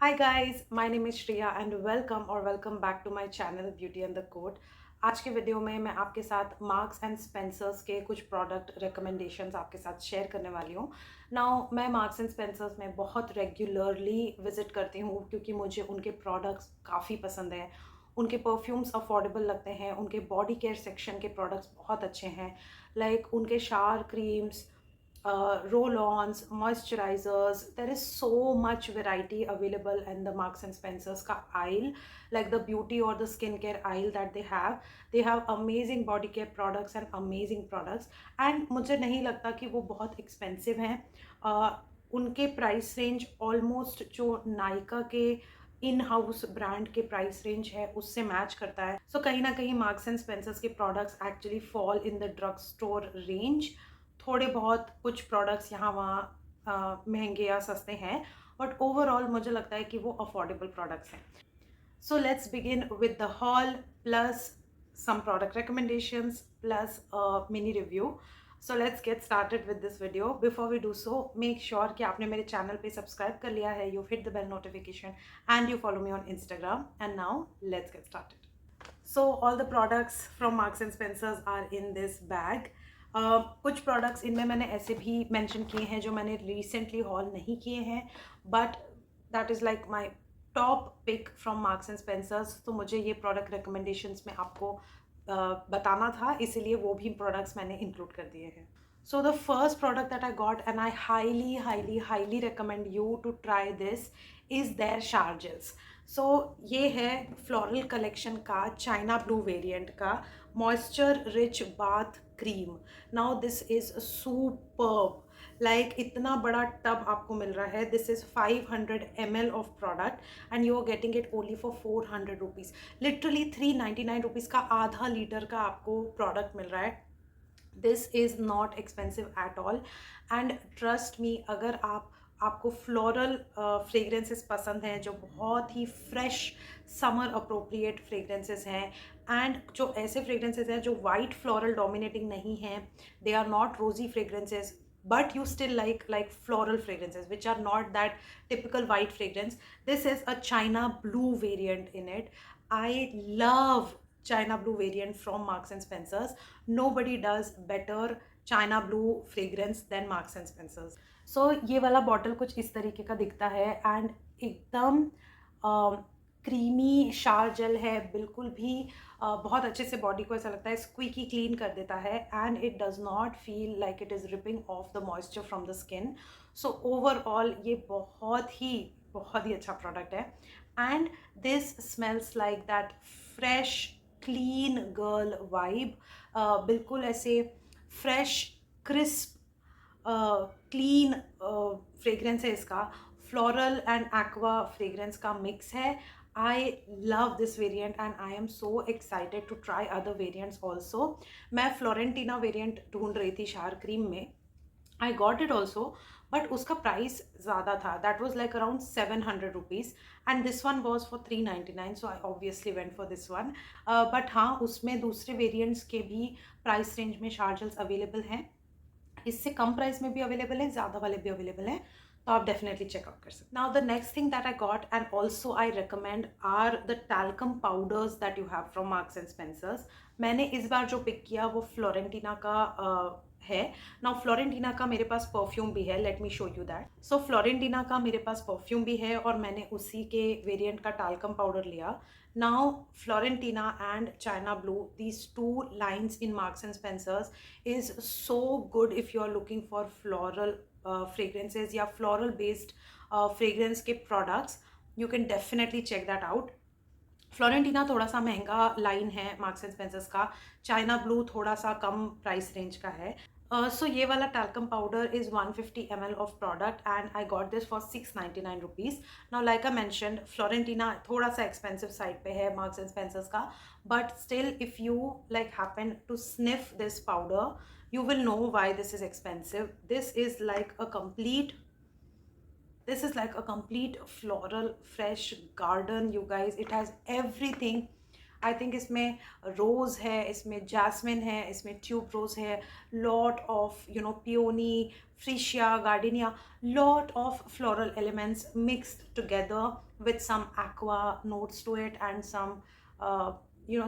Hi guys, my name is Shreya and welcome back to my channel Beauty and the Coat। आज के video में मैं आपके साथ मार्क्स एंड स्पेंसर्स के कुछ प्रोडक्ट रिकमेंडेशंस आपके साथ शेयर करने वाली हूँ। नाउ मैं मार्क्स एंड स्पेंसर्स में बहुत रेगुलरली विजिट करती हूँ क्योंकि मुझे उनके प्रोडक्ट्स काफ़ी पसंद हैं। उनके परफ्यूम्स अफोर्डेबल लगते हैं, उनके बॉडी केयर सेक्शन के प्रोडक्ट्स बहुत अच्छे हैं। लाइक उनके shower creams, roll-ons, moisturizers. There is so much variety available in the Marks and Spencer's का aisle, like the beauty or the skincare aisle that they have. They have amazing body care products and amazing products. And मुझे नहीं लगता कि वो बहुत expensive हैं। उनके price range almost जो नायका के इन हाउस ब्रांड के प्राइस रेंज है उससे मैच करता है। सो कहीं ना कहीं मार्क्स एंड स्पेंसर्स के products actually fall in the drug store range. थोड़े बहुत कुछ प्रोडक्ट्स यहाँ वहाँ महंगे या सस्ते हैं, बट ओवरऑल मुझे लगता है कि वो अफोर्डेबल प्रोडक्ट्स हैं। So let's begin with the haul plus some product recommendations plus a mini review. So let's get started with this video. Before we do so, make sure कि आपने मेरे channel पे सब्सक्राइब कर लिया है, you've hit the bell notification and you follow me on Instagram. And now let's get started. So all the products from Marks and Spencers are in this bag. कुछ products इनमें मैंने ऐसे भी mention किए हैं जो मैंने रिसेंटली हॉल नहीं किए हैं, but that is like my top pick from Marks and Spencers. तो मुझे ये प्रोडक्ट रिकमेंडेशंस में आपको बताना था, इसीलिए वो भी प्रोडक्ट्स मैंने इंक्लूड कर दिए हैं। So the first product that I got and I highly recommend you to try this is their shower gels. So ये है फ्लोरल कलेक्शन का चाइना ब्लू वेरिएंट का moisture rich bath cream. Now this is superb. Like इतना बड़ा tub आपको मिल रहा है। This is 500 ml of product and you are getting it only for 400 rupees. Literally 399 rupees का आधा लीटर का आपको प्रोडक्ट मिल रहा है। This is not expensive at all and trust me, अगर आपको फ्लोरल फ्रेगरेंसेस पसंद हैं जो बहुत ही फ्रेश समर अप्रोप्रिएट फ्रेगरेंसेस हैं, एंड जो ऐसे फ्रेगरेंसेस हैं जो वाइट फ्लोरल डोमिनेटिंग नहीं हैं, दे आर नॉट रोजी fragrances but you still like floral fragrances which are not that typical white fragrance. This is a China blue variant in it. I love China blue variant from Marks and Spencers. Nobody does better China blue fragrance than Marks and Spencers. So ये वाला bottle कुछ इस तरीके का दिखता है and एकदम creamy शार जेल है, बिल्कुल भी बहुत अच्छे से बॉडी को ऐसा लगता है स्क्वीकी क्लीन कर देता है and it does not feel like it is ripping off the moisture from the skin. So overall ये बहुत ही अच्छा प्रोडक्ट है and this smells like that fresh clean girl vibe. बिल्कुल ऐसे फ्रेश क्रिस्प क्लीन फ्रेग्रेंस है इसका। Floral and aqua fragrance का मिक्स है। I love this variant and I am so excited to try other variants also. मैं Florentina variant ढूंढ रही थी शार क्रीम में। I got it also, but उसका प्राइस ज़्यादा था। That was like around 700 rupees and this one was for 399, so I obviously went for this one. But हाँ, उसमें दूसरे वेरियंट्स के भी प्राइस रेंज में शार्जल्स अवेलेबल हैं। इससे कम प्राइस में भी अवेलेबल है, ज़्यादा वाले भी अवेलेबल हैं, तो आप डेफिनेटली चेकआउट कर सकते। Now the next thing that I got and also I recommend are the talcum powders that you have from Marks and Spencers. मैंने इस बार जो पिक किया वो फ्लोरेंटीना का है। नाउ फ्लोरेंटीना का मेरे पास परफ्यूम भी है, let me show you that. So Florentina का मेरे पास परफ्यूम भी है और मैंने उसी के वेरिएंट का टैल्कम पाउडर लिया। Now Florentina and China Blue, these two lines in Marks and Spencers is so good if you are looking for floral fragrances या floral based fragrance के products. You can definitely check that out. फ्लोरेंटीना थोड़ा सा महंगा line है Marks and Spencers का। China blue थोड़ा सा कम price range का है। सो ये वाला talcum powder is 150 ml of product and I got this for 699 rupees. Now like I mentioned, Florentina थोड़ा सा एक्सपेंसिव साइड पे है मार्क्स एंड स्पेंसर्स का, but still if you like happen to sniff this powder you will know why this is expensive. This is like a complete floral fresh garden, you guys. It has everything I think इसमें रोज़ है, इसमें jasmine है, इसमें tuberose है, lot of peony, freesia, gardenia, lot of floral elements mixed together with some aqua notes to it and some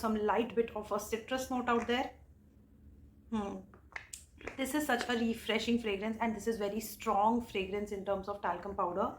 some light bit of a citrus note out there. This is such a refreshing fragrance and this is very strong fragrance in terms of talcum powder.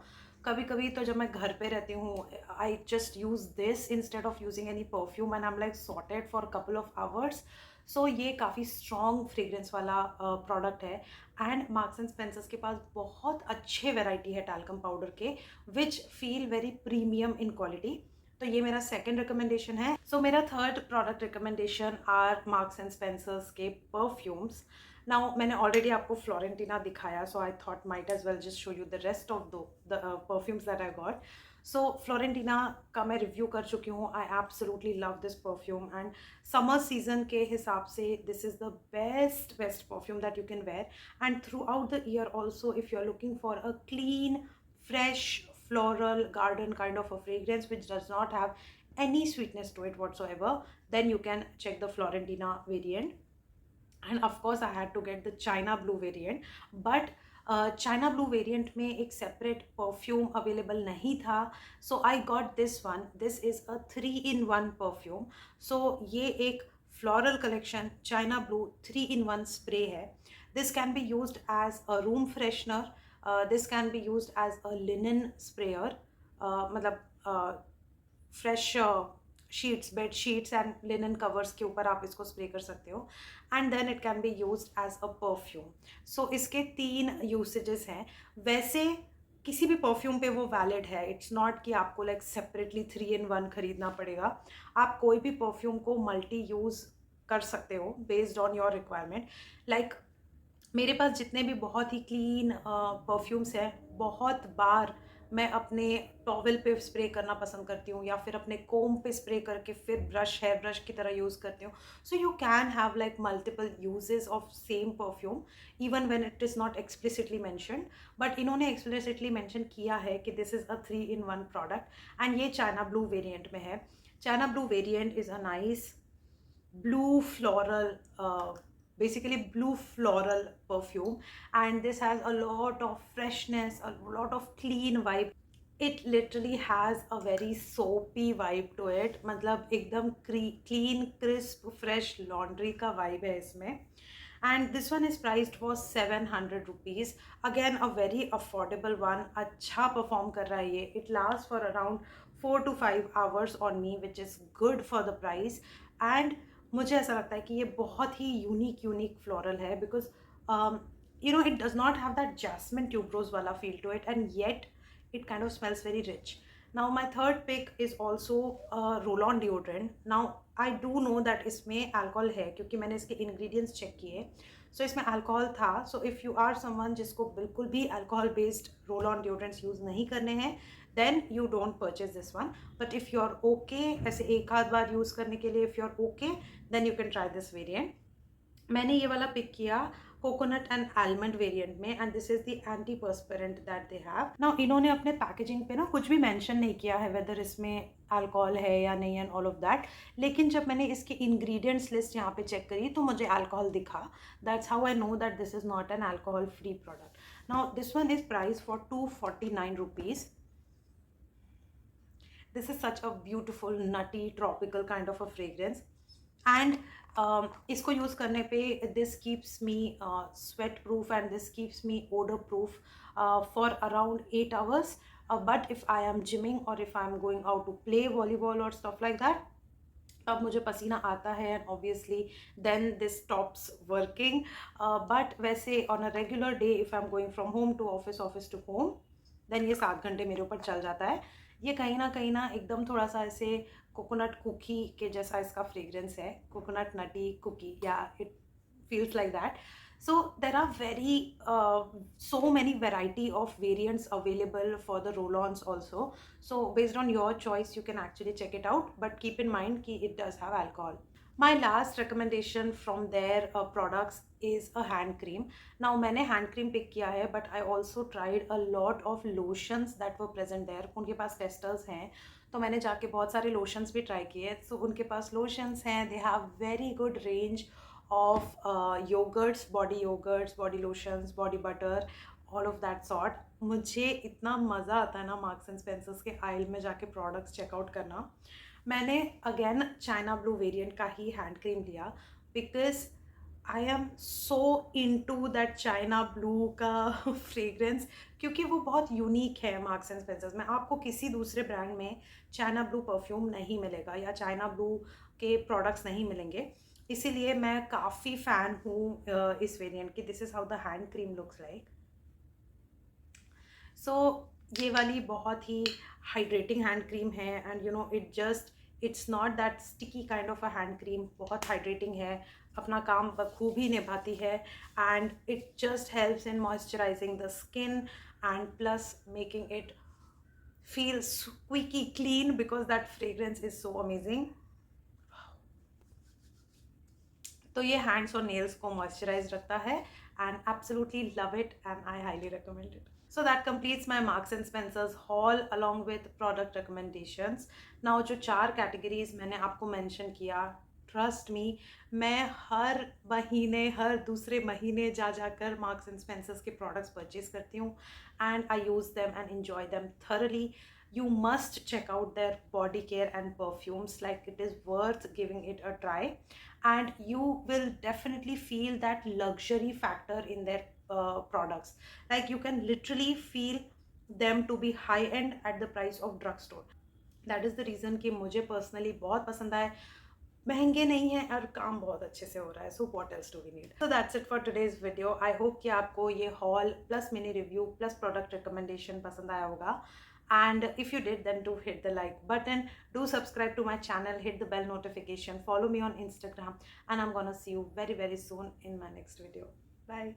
कभी कभी तो जब मैं घर पे रहती हूँ, I just use this instead of using any perfume and I am like sorted for couple of hours. So ये काफ़ी स्ट्रॉन्ग फ्रेग्रेंस वाला प्रोडक्ट है. एंड मार्क्स एंड स्पेंसर्स के पास बहुत अच्छे वेराइटी है टैल्कम पाउडर के, which feel very premium in quality. तो ये मेरा सेकंड रिकमेंडेशन है. सो मेरा third product recommendation are Marks and Spencers के परफ्यूम्स. नाउ मैंने ऑलरेडी आपको फ्लोरेंटिना दिखाया, so I thought might as well just show you the rest of the perfumes that I got. So Florentina का मैं review कर चुकी हूँ. I absolutely love this perfume and summer season के हिसाब से this is the best perfume that you can wear. And throughout the year also, if you are looking for a clean, fresh, floral, garden kind of a fragrance which does not have any sweetness to it whatsoever, then you can check the Florentina variant. And of course I had to get the China Blue variant, but China Blue variant में एक separate perfume available नहीं था, so I got this one. This is a 3-in-1 perfume. So ये एक floral collection China Blue 3-in-1 spray है. This can be used as a room freshener. This can be used as a linen sprayer. मतलब fresh sheets, bed sheets and linen covers के ऊपर आप इसको spray कर सकते हो. And then it can be used as a perfume. So इसके 3 usages हैं. वैसे किसी भी परफ्यूम पे वो वैलिड है. इट्स नॉट कि आपको लाइक सेपरेटली 3-in-1 खरीदना पड़ेगा. आप कोई भी परफ्यूम को मल्टी यूज़ कर सकते हो based on your requirement. Like मेरे पास जितने भी बहुत ही क्लीन परफ्यूम्स हैं, बहुत बार मैं अपने टॉवल पे स्प्रे करना पसंद करती हूँ या फिर अपने कोम पे स्प्रे करके फिर ब्रश, हेयर ब्रश की तरह यूज़ करती हूँ. So you can have like multiple uses of same perfume even when it is not explicitly mentioned. But इन्होंने एक्सप्लिसिटली मैंशन किया है कि this is a 3-in-1 product and ये चाइना ब्लू वेरिएंट में है. China blue variant is a nice blue floral, basically blue floral perfume, and this has a lot of freshness, a lot of clean vibe. It literally has a very soapy vibe to it. मतलब एकदम clean, crisp, fresh laundry का vibe है इसमें. And this one is priced for 700 rupees. Again a very affordable one. अच्छा perform कर रहा है ये. It lasts for around 4 to 5 hours on me, which is good for the price. And मुझे ऐसा लगता है कि ये बहुत ही यूनिक फ्लोरल है, because it does not have that jasmine tuberose वाला feel to it and yet it kind of smells very rich. Now my third pick is also roll on deodorant. Now I do know that इसमें alcohol है क्योंकि मैंने इसके ingredients check किए. So इसमें alcohol था. So if you are someone जिसको बिल्कुल भी alcohol based roll on deodorants use नहीं करने हैं, then you don't purchase this one. But if you are okay ऐसे एक आध बार use करने के लिए, if you are okay, then you can try this variant. मैंने ये वाला पिक किया कोकोनट एंड आलमंड वेरिएंट में, and this is the antiperspirant that they have. Now इन्होंने अपने पैकेजिंग पे ना कुछ भी मेंशन नहीं किया है वेदर इसमें अल्कोहल है या नहीं एंड ऑल ऑफ दैट. लेकिन जब मैंने इसके इंग्रेडिएंट्स लिस्ट यहाँ पे चेक करी तो मुझे अल्कोहल दिखा. That's how I know that this is not an alcohol free product. Now this one is price for 249 rupees. This is such a beautiful nutty tropical kind of a fragrance, and इसको use करने पे this keeps me sweat proof and this keeps me odour proof for around 8 hours. But if I am gyming और if I am going out to play volleyball और stuff like that, तब मुझे पसीना आता है and obviously then this stops working. But वैसे on a regular day if I am going from home to office, office to home, then ये 7 घंटे मेरे ऊपर चल जाता है. ये कहीं ना एकदम थोड़ा सा ऐसे कोकोनट कुकी के जैसा इसका फ्रेग्रेंस है. कोकोनट नटी कुकी, या it feels like that. So there are so many variety of variants available for the roll-ons also. So based on your choice you can actually check it out, but keep in mind कि it does have alcohol. My last recommendation from their products is a hand cream. Now मैंने hand cream pick किया है, but I also tried a lot of lotions that were present there. उनके पास testers हैं, तो मैंने जाके बहुत सारे lotions भी try किए. So उनके पास lotions हैं, they have very good range of yogurts, body lotions, body butter, all of that sort. मुझे इतना मज़ा आता है ना मार्क्स एंड स्पेंसर्स के आइल में जाके प्रोडक्ट्स चेकआउट करना. मैंने अगेन चाइना ब्लू वेरिएंट का ही हैंड क्रीम लिया, because I am so into that China blue का फ्रेग्रेंस, क्योंकि वो बहुत यूनिक है मार्क्स एंड स्पेंसर्स में. आपको किसी दूसरे ब्रांड में चाइना ब्लू परफ्यूम नहीं मिलेगा या चाइना ब्लू के प्रोडक्ट्स नहीं मिलेंगे. इसीलिए मैं काफ़ी फ़ैन हूँ इस वेरिएंट की. This is how the hand cream looks like. So ये वाली बहुत ही हाइड्रेटिंग हैंड क्रीम है, and you know it's not that sticky kind of a hand cream. बहुत हाइड्रेटिंग है, अपना काम बखूबी निभाती है, and it just helps in moisturising the skin and plus making it feel squeaky clean, because that fragrance is so amazing. तो ये hands और नेल्स को मॉइस्चराइज रखता है, and absolutely love it and I highly recommend it. So that completes my Marks and Spencer's haul along with product recommendations. Now जो 4 categories मैंने आपको mention किया, trust me, मैं हर महीने हर दूसरे महीने जा जाकर Marks and Spencer's के products purchase करती हूँ, and I use them and enjoy them thoroughly. You must check out their body care and perfumes, like it is worth giving it a try, and you will definitely feel that luxury factor in their products. Like you can literally feel them to be high end at the price of drugstore. That is the reason कि मुझे personally बहुत पसंद आए. महंगे नहीं हैं और काम बहुत अच्छे से हो रहा है. So what else do we need? So that's it for today's video. I hope कि आपको ये haul plus mini review plus product recommendation पसंद आया होगा. And if you did, then do hit the like button, do subscribe to my channel, hit the bell notification, follow me on Instagram, and I'm gonna see you very soon in my next video. Bye.